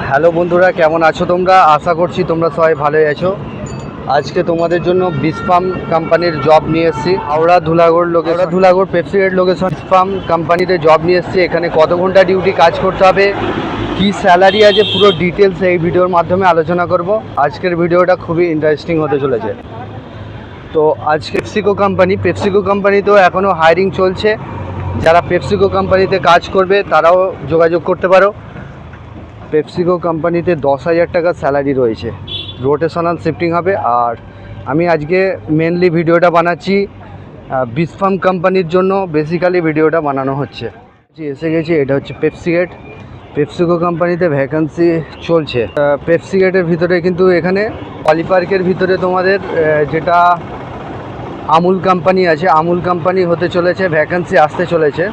Hello বন্ধুরা, কেমন আছো তোমরা? আশা করছি তোমরা সবাই ভালোই আছো। আজকে তোমাদের জন্য বিসফার্ম কোম্পানির জব নিয়ে এসেছি। হাওড়া ধুলাগড় পেপসিগেট লোকেশন বিসফার্ম কোম্পানিতে জব নিয়ে এসেছি। এখানে কত ঘন্টা ডিউটি কাজ করতে হবে, কি স্যালারি আছে, পুরো ডিটেলস এই ভিডিওর মাধ্যমে আলোচনা করব। আজকের ভিডিওটা খুবই ইন্টারেস্টিং হতে চলেছে। তো আজকে পেপসিকো কোম্পানিতেও এখনও হায়ারিং চলছে। যারা পেপসিকো কোম্পানিতে কাজ করবে তারাও যোগাযোগ করতে পারো। পেপসিকো কোম্পানিতে 10,000 টাকা স্যালারি রয়েছে, রোটেশনাল শিফটিং হবে। আর আমি আজকে মেনলি ভিডিওটা বানাচ্ছি বিসফার্ম কোম্পানির জন্য, বেসিক্যালি ভিডিওটা বানানো হচ্ছে। এসে গেছি, এটা হচ্ছে পেপসিকো কোম্পানিতে ভ্যাকেন্সি চলছে। পেপসিগেটের ভিতরে কিন্তু এখানে পলিপার্কের ভিতরে তোমাদের যেটা আমুল কোম্পানি আছে, আমুল কোম্পানি হতে চলেছে, ভ্যাকেন্সি আসতে চলেছে।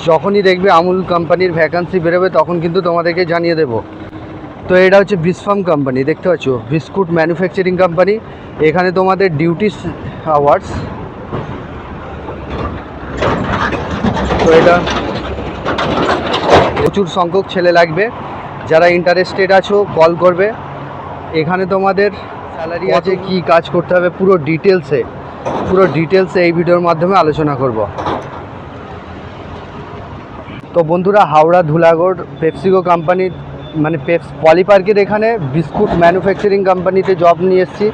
যখনই দেখবে আমুল কোম্পানির ভ্যাকেন্সি বেরোবে তখন কিন্তু তোমাদেরকে জানিয়ে দেব। তো এটা হচ্ছে বিসফার্ম কোম্পানি, দেখতে পাচ্ছ, বিস্কুট ম্যানুফ্যাকচারিং কোম্পানি। এখানে তোমাদের ডিউটি আওয়ার্স, তো এটা প্রচুর সংখ্যক ছেলে লাগবে। যারা ইন্টারেস্টেড আছো কল করবে। এখানে তোমাদের স্যালারি আছে, কি কাজ করতে হবে, পুরো ডিটেলসে এই ভিডিওর মাধ্যমে আলোচনা করব। তো বন্ধুরা, হাওড়া ধুলাগড় পেপসিকো কোম্পানি মানে পলিপার্কের এখানে বিস্কুট ম্যানুফ্যাকচারিং কোম্পানিতে জব নিয়ে এসেছি।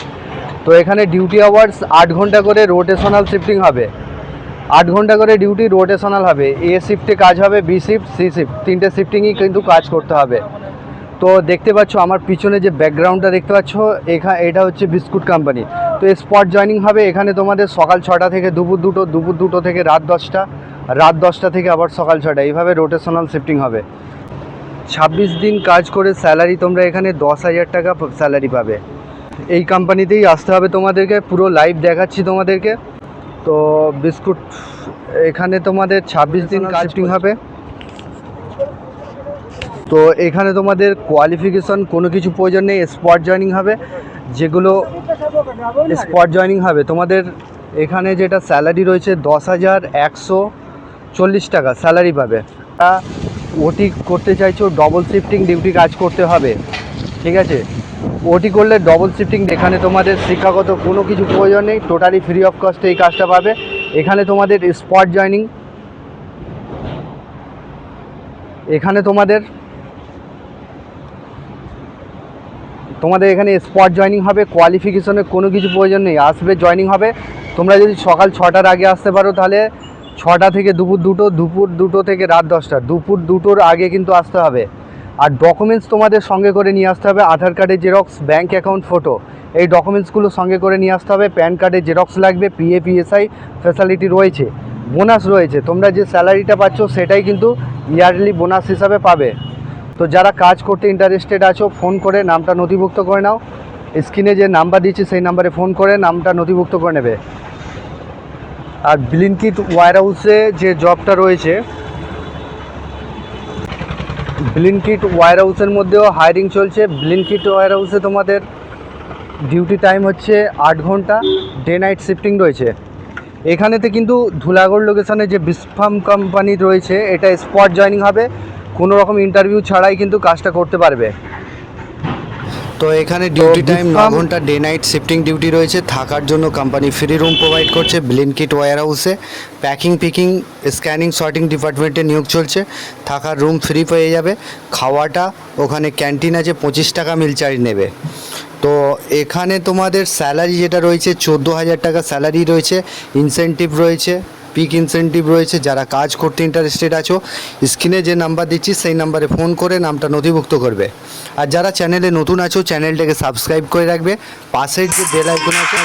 তো এখানে ডিউটি আওয়ার্স 8 ঘন্টা করে রোটেশনাল শিফটিং হবে। 8 ঘন্টা করে ডিউটি রোটেশনাল হবে। এ শিফটে কাজ হবে, বি শিফট, সি শিফট, 3টে শিফটিংই কিন্তু কাজ করতে হবে। তো দেখতে পাচ্ছ আমার পিছনে যে ব্যাকগ্রাউন্ডটা দেখতে পাচ্ছ, এটা হচ্ছে বিস্কুট কোম্পানি। তো স্পট জয়নিং হবে এখানে তোমাদের সকাল 6টা থেকে দুপুর 2টো থেকে রাত 10টা, রাত 10টা থেকে আবার সকাল 6টা, এইভাবে রোটেশনাল শিফটিং হবে। 26 দিন কাজ করে স্যালারি তোমরা এখানে 10,000 টাকা স্যালারি পাবে। এই কোম্পানিতেই আসতে হবে তোমাদেরকে, পুরো লাইভ দেখাচ্ছি তোমাদেরকে। তো বিস্কুট এখানে তোমাদের 26 দিন কাজ শিফটিং হবে। তো এখানে তোমাদের কোয়ালিফিকেশন কোনো কিছু প্রয়োজন নেই, স্পট জয়নিং হবে। যেগুলো স্পট জয়নিং হবে তোমাদের এখানে যেটা স্যালারি রয়েছে 10,140 টাকা স্যালারি পাবে। ওটি করতে চাইছো, ডবল শিফটিং ডিউটি কাজ করতে হবে, ঠিক আছে? ওটি করলে ডবল শিফটিং, এখানে তোমাদের শিক্ষাগত কোনো কিছু প্রয়োজন নেই, টোটালি ফ্রি অফ কস্টে এই কাজটা পাবে। এখানে তোমাদের স্পট জয়নিং, এখানে তোমাদের এখানে স্পট জয়নিং হবে। কোয়ালিফিকেশনের কোনো কিছু প্রয়োজন নেই, আসবে জয়নিং হবে। তোমরা যদি সকাল 6টার আগে আসতে পারো তাহলে 6টা থেকে দুপুর 2টো থেকে রাত 10টা, দুপুর 2টোর আগে কিন্তু আসতে হবে। আর ডকুমেন্টস তোমাদের সঙ্গে করে নিয়ে আসতে হবে, আধার কার্ডের জেরক্স, ব্যাঙ্ক অ্যাকাউন্ট ফটো, এই ডকুমেন্টসগুলো সঙ্গে করে নিয়ে আসতে হবে। প্যান কার্ডের জেরক্স লাগবে। PF-ESI ফ্যাসিলিটি রয়েছে, বোনাস রয়েছে। তোমরা যে স্যালারিটা পাচ্ছ সেটাই কিন্তু ইয়ারলি বোনাস হিসাবে পাবে। তো যারা কাজ করতে ইন্টারেস্টেড আছো ফোন করে নামটা নথিভুক্ত করে নাও। স্ক্রিনে যে নাম্বার দিচ্ছি সেই নাম্বারে ফোন করে নামটা নথিভুক্ত করে নেবে। আর ব্লিনকিট ওয়্যারহাউসে যে জবটা রয়েছে, ব্লিনকিট ওয়্যারহাউসের মধ্যেও হায়ারিং চলছে। ব্লিনকিট ওয়্যারহাউসে তোমাদের ডিউটি টাইম হচ্ছে 8 ঘন্টা, ডে নাইট শিফটিং রয়েছে। এখানেতে কিন্তু ধুলাগড় লোকেশনে যে বিসফার্ম কোম্পানি রয়েছে এটা স্পট জয়নিং হবে, কোনো রকম ইন্টারভিউ ছাড়াই কিন্তু কাজটা করতে পারবে। তো এখানে ডিউটি টাইম 9 ঘন্টা, ডে নাইট শিফটিং ডিউটি রয়েছে। থাকার জন্য কোম্পানি ফ্রি রুম প্রোভাইড করছে Blinkit ওয়্যারহাউসে। Packing, Peking, scanning, sorting ডিপার্টমেন্টে নিয়োগ চলছে। থাকার রুম ফ্রি পেয়ে যাবে। খাওয়াটা ওখানে ক্যান্টিন আছে, 25 টাকা মিল চার্জ নেবে। তো এখানে তোমাদের স্যালারি যেটা রয়েছে 14,000 টাকা স্যালারি রয়েছে। ইনসেন্টিভ রয়েছে, পিক ইনসেন্টিভ রয়েছে। যারা কাজ করতে ইন্টারেস্টেড আছো স্ক্রিনে যে নাম্বার দিচ্ছি সেই নাম্বারে ফোন করে নামটা নথিভুক্ত করবে। আর যারা চ্যানেলে নতুন আছো চ্যানেলটাকে সাবস্ক্রাইব করে রাখবে। পাশের যে বেল আইকন আছে